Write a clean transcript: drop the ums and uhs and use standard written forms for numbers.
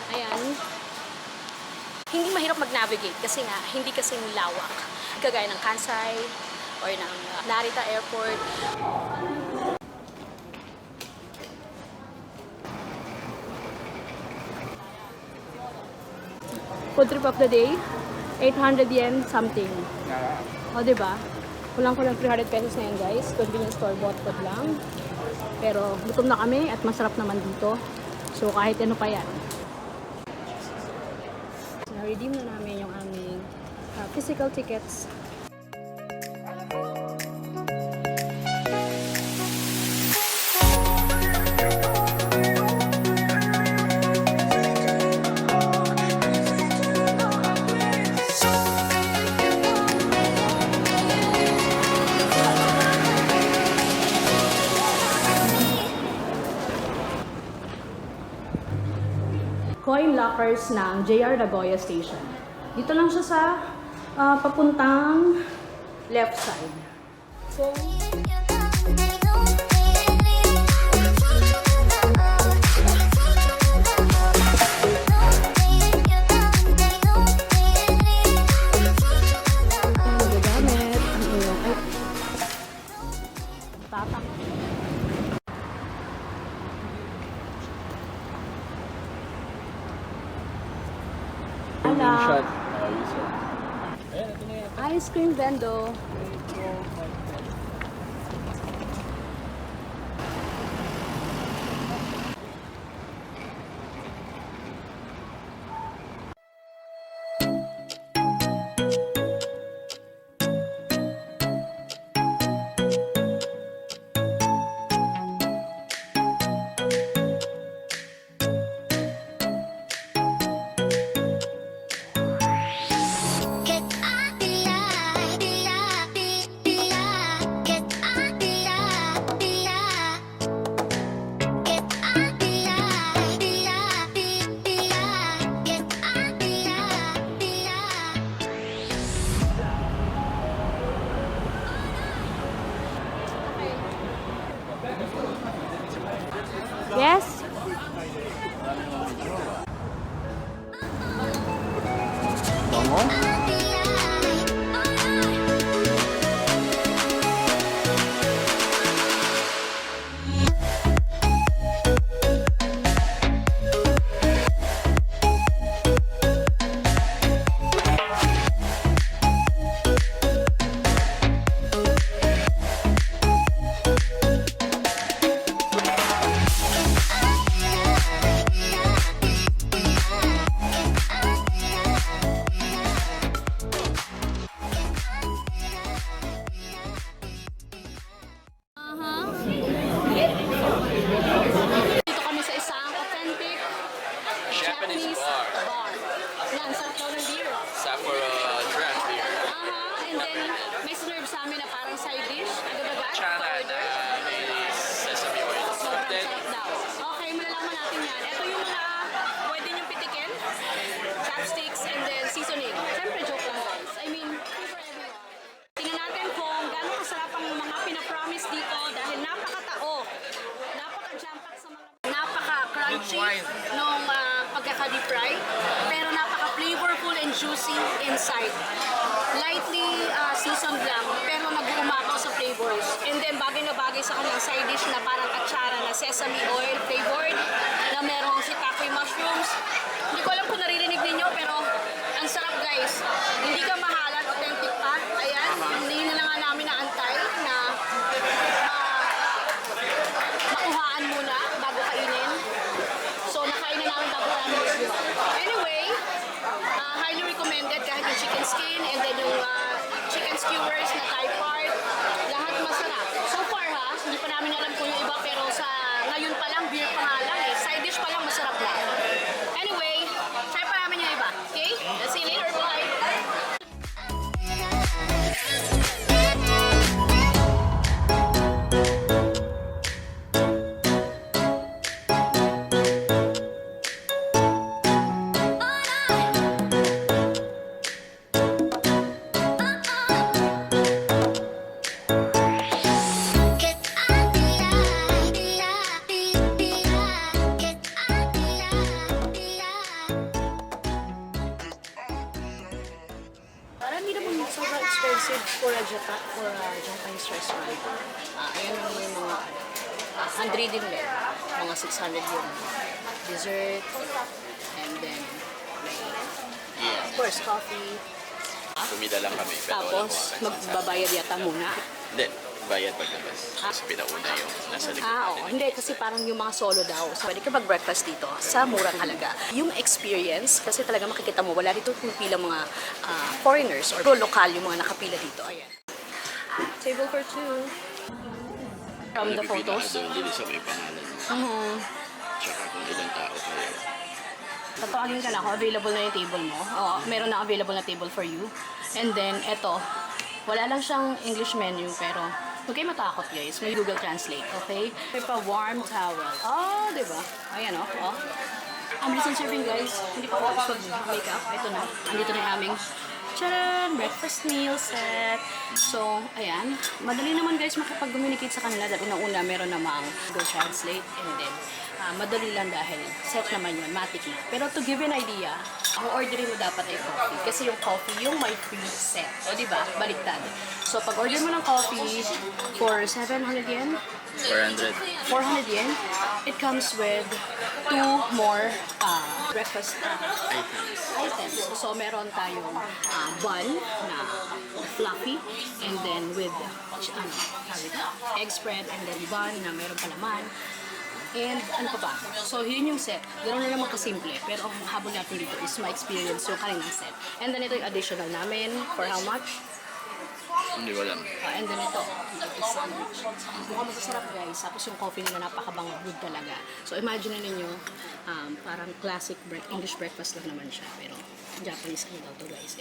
Ayan. Hindi mahirap mag-navigate kasi nga, hindi kasing lawak. Kagaya ng Kansai or ng Narita Airport. Food trip of the day, 800 yen something. O, diba? Kulang-kulang 300 pesos na yan, guys. Convenience store, bought food lang. Pero gutom na kami at masarap naman dito. So, kahit ano pa yan. So, na-redeem na namin yung aming physical tickets. Coin lockers ng JR Nagoya Station. Dito lang siya sa papuntang left side. So, magagamit ang iyong tatak. Ice cream vendo. Yes? Nung pagkaka-deep fry, pero napaka-flavorful and juicy inside. Lightly seasoned lang, pero nag-umakaw sa flavors. And then bagay na bagay sa kanilang side dish na parang atsara na sesame oil flavored, na merong shiitake mushrooms. Hindi ko alam kung naririnig ninyo, pero ang sarap, guys. Hindi ka mahalan, authentic pa. Ayan, hindi na nga namin naantay na makuhaan muna bago kainin. So, nakain na namin bago namin review. Anyway, highly recommended kahit yung chicken skin and then yung chicken skewers na Thai part. Lahat masarap. So far hindi pa namin alam kung yung iba, pero sa ngayon pa lang, beer pa nga lang eh. Side dish pa lang, masarap lang. Anyway, try pa namin yung iba. Okay? Let's see you later. Bye! expensive for a Japanese restaurant. Ayan yung mga 100 din din. Mga 600 yung dessert. And then, of course, coffee. Kumida lang kami. Pero Tapos, magbabayad yata muna. Hindi, bayad paglabas. Kasi pinauna yung nasa likod Oo. Hindi, kasi parang yung mga solo daw. So, pwede ka mag-breakfast dito sa murang halaga. Yung experience, kasi talaga makikita mo, wala dito pumipila mga foreigners or lokal yung mga nakapila dito. Ayan. Table for two. From the photos. Doon, hindi sa may pangalan mo. Tsaka kung ilang tao kayo. Tatawagin ka na kung available na yung table mo. Oo, meron na available na table for you. And then, eto, wala lang siyang English menu, pero huwag kayo matakot guys. May Google Translate, okay? May pa warm towel. Oh, diba? Ayan o. Oh. Ang bilis ng serving guys. Hindi pa ako tapos mag-makeup. Ito na. Andito na yung aming charan! Breakfast meal set. So, ayan. Madali naman guys makipag-communicate sa kanila. Dahil una-una meron namang Google Translate. And then, madali lang dahil set naman yun, matic na. Pero to give you an idea, ang orderin mo dapat ay coffee. Kasi yung coffee, yung may free set. O diba? Baliktad. So pag order mo ng coffee for 700 yen, 400. 400 yen, it comes with 2 more breakfast items. So meron tayong bun na fluffy and then with egg spread and then bun na meron palaman. And ano pa ba? So yun yung set. Ganoon na naman kasimple. Pero ang habol natin dito is ma-experience yung kanilang set. And then ito yung additional namin. For how much? Hindi ko alam. And then ito, sandwich. Mukhang masasarap guys. Tapos yung coffee nila napakabang good talaga. So imagine ninyo, parang classic English breakfast lang naman siya. Pero Japanese ano daw to guys.